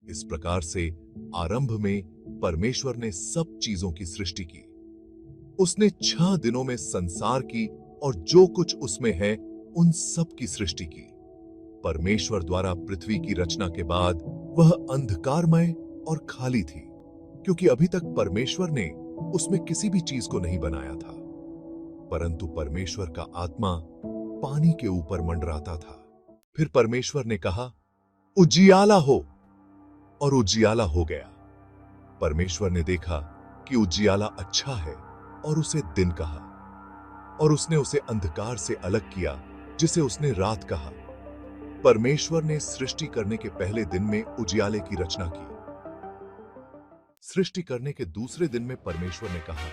इस प्रकार से आरंभ में परमेश्वर ने सब चीजों की सृष्टि की। उसने 6 दिनों में संसार की और जो कुछ उसमें है उन सब की सृष्टि की। परमेश्वर द्वारा पृथ्वी की रचना के बाद वह अंधकारमय और खाली थी, क्योंकि अभी तक परमेश्वर ने उसमें किसी भी चीज को नहीं बनाया था। परंतु परमेश्वर का आत्मा पानी के ऊपर मंडराता था। फिर परमेश्वर ने कहा, उजियाला हो, और उजियाला हो गया। परमेश्वर ने देखा कि उजियाला अच्छा है और उसे दिन कहा, और उसने उसे अंधकार से अलग किया जिसे उसने रात कहा। परमेश्वर ने सृष्टि करने के पहले दिन में उजियाले की रचना की। सृष्टि करने के दूसरे दिन में परमेश्वर ने कहा,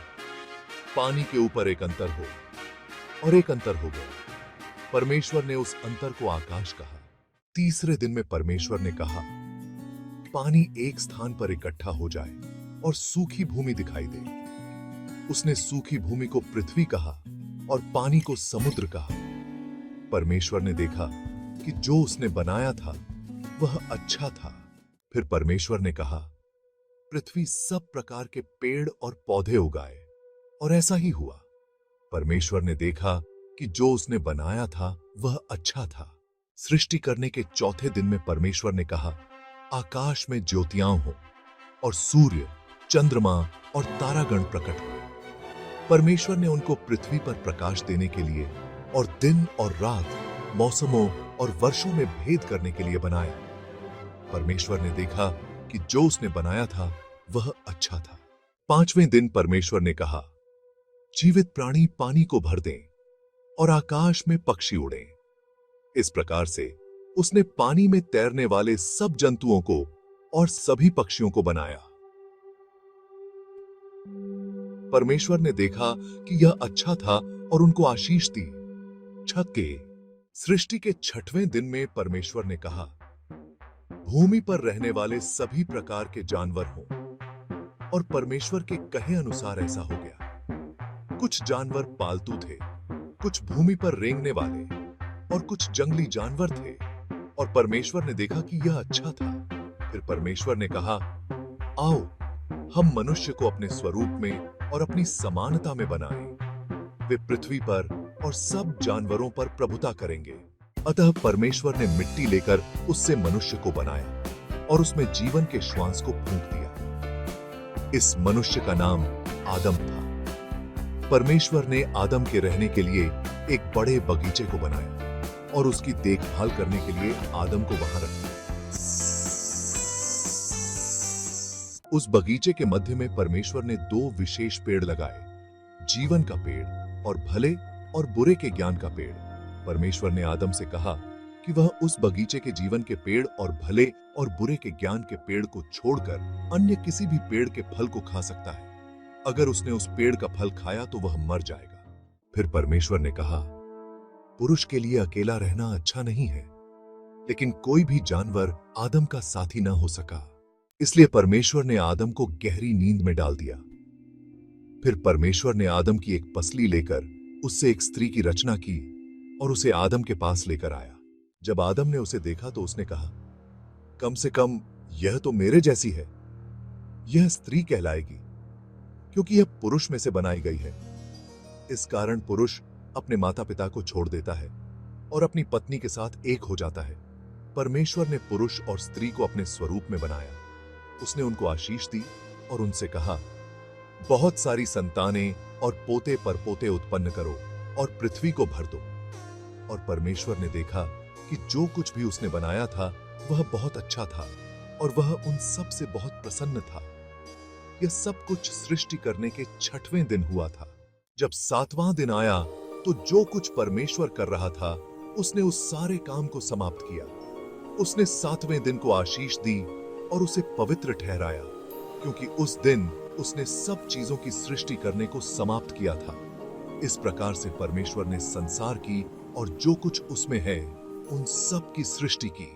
पानी के ऊपर एक अंतर हो, और एक अंतर हो गया। परमेश्वर ने उस अंतर को आकाश कहा। तीसरे दिन में परमेश्वर ने कहा, पानी एक स्थान पर इकट्ठा हो जाए और सूखी भूमि दिखाई दे। उसने सूखी भूमि को पृथ्वी कहा और पानी को समुद्र कहा। परमेश्वर ने देखा कि जो उसने बनाया था वह अच्छा था। फिर परमेश्वर ने कहा, पृथ्वी सब प्रकार के पेड़ और पौधे उगाए, और ऐसा ही हुआ। परमेश्वर ने देखा कि जो उसने बनाया था वह अच्छा था। सृष्टि करने के चौथे दिन में परमेश्वर ने कहा, आकाश में ज्योतियां हो और सूर्य, चंद्रमा और तारागण प्रकट हो। परमेश्वर ने उनको पृथ्वी पर प्रकाश देने के लिए और दिन और रात, मौसमों और वर्षों में भेद करने के लिए बनाया। परमेश्वर ने देखा कि जो उसने बनाया था वह अच्छा था। पांचवें दिन परमेश्वर ने कहा, जीवित प्राणी पानी को भर दें और आकाश में पक्षी उड़ें। इस प्रकार से उसने पानी में तैरने वाले सब जंतुओं को और सभी पक्षियों को बनाया। परमेश्वर ने देखा कि यह अच्छा था और उनको आशीष दी। छठे सृष्टि के 6वें दिन में परमेश्वर ने कहा, भूमि पर रहने वाले सभी प्रकार के जानवर हों। और परमेश्वर के कहे अनुसार ऐसा हो गया। कुछ जानवर पालतू थे, कुछ भूमि पर रेंगने वाले और कुछ जंगली जानवर थे। और परमेश्वर ने देखा कि यह अच्छा था। फिर परमेश्वर ने कहा, आओ हम मनुष्य को अपने स्वरूप में और अपनी समानता में बनाएं। वे पृथ्वी पर और सब जानवरों पर प्रभुता करेंगे। अतः परमेश्वर ने मिट्टी लेकर उससे मनुष्य को बनाया और उसमें जीवन के श्वास को फूंक दिया। इस मनुष्य का नाम आदम था। परमेश्वर ने आदम के रहने के लिए एक बड़े बगीचे को बनाया और उसकी देखभाल करने के लिए आदम को वहां रख दिया। उस बगीचे के मध्य में परमेश्वर ने 2 विशेष पेड़ लगाए, जीवन का पेड़ और भले और बुरे के ज्ञान का पेड़। परमेश्वर ने आदम से कहा कि वह उस बगीचे के जीवन के पेड़ और भले और बुरे के ज्ञान के पेड़ को छोड़कर अन्य किसी भी पेड़ के फल को खा सकता है। अगर उसने उस पेड़ का फल खाया तो वह मर जाएगा। फिर परमेश्वर ने कहा, पुरुष के लिए अकेला रहना अच्छा नहीं है, लेकिन कोई भी जानवर आदम का साथी न हो सका। इसलिए परमेश्वर ने आदम को गहरी नींद में डाल दिया। फिर परमेश्वर ने आदम की एक पसली लेकर उससे एक स्त्री की रचना की और उसे आदम के पास लेकर आया। जब आदम ने उसे देखा तो उसने कहा, कम से कम यह तो मेरे जैसी है। यह स्त्री कहलाएगी, क्योंकि यह पुरुष में से बनाई गई है। इस कारण पुरुष अपने माता पिता को छोड़ देता है और अपनी पत्नी के साथ एक हो जाता है। परमेश्वर ने पुरुष और स्त्री को अपने स्वरूप में बनाया। उसने उनको आशीष दी और उनसे कहा, बहुत सारी संतानें और पोते परपोते उत्पन्न करो और पृथ्वी को भर दो। और परमेश्वर ने देखा कि जो कुछ भी उसने बनाया था वह बहुत अच्छा था और वह उन सब से बहुत प्रसन्न था। यह सब कुछ सृष्टि करने के 6वें दिन हुआ था। जब 7वां दिन आया तो जो कुछ परमेश्वर कर रहा था उसने उस सारे काम को समाप्त किया। उसने 7वें दिन को आशीष दी और उसे पवित्र ठहराया, क्योंकि उस दिन उसने सब चीजों की सृष्टि करने को समाप्त किया था। इस प्रकार से परमेश्वर ने संसार की और जो कुछ उसमें है उन सब की सृष्टि की।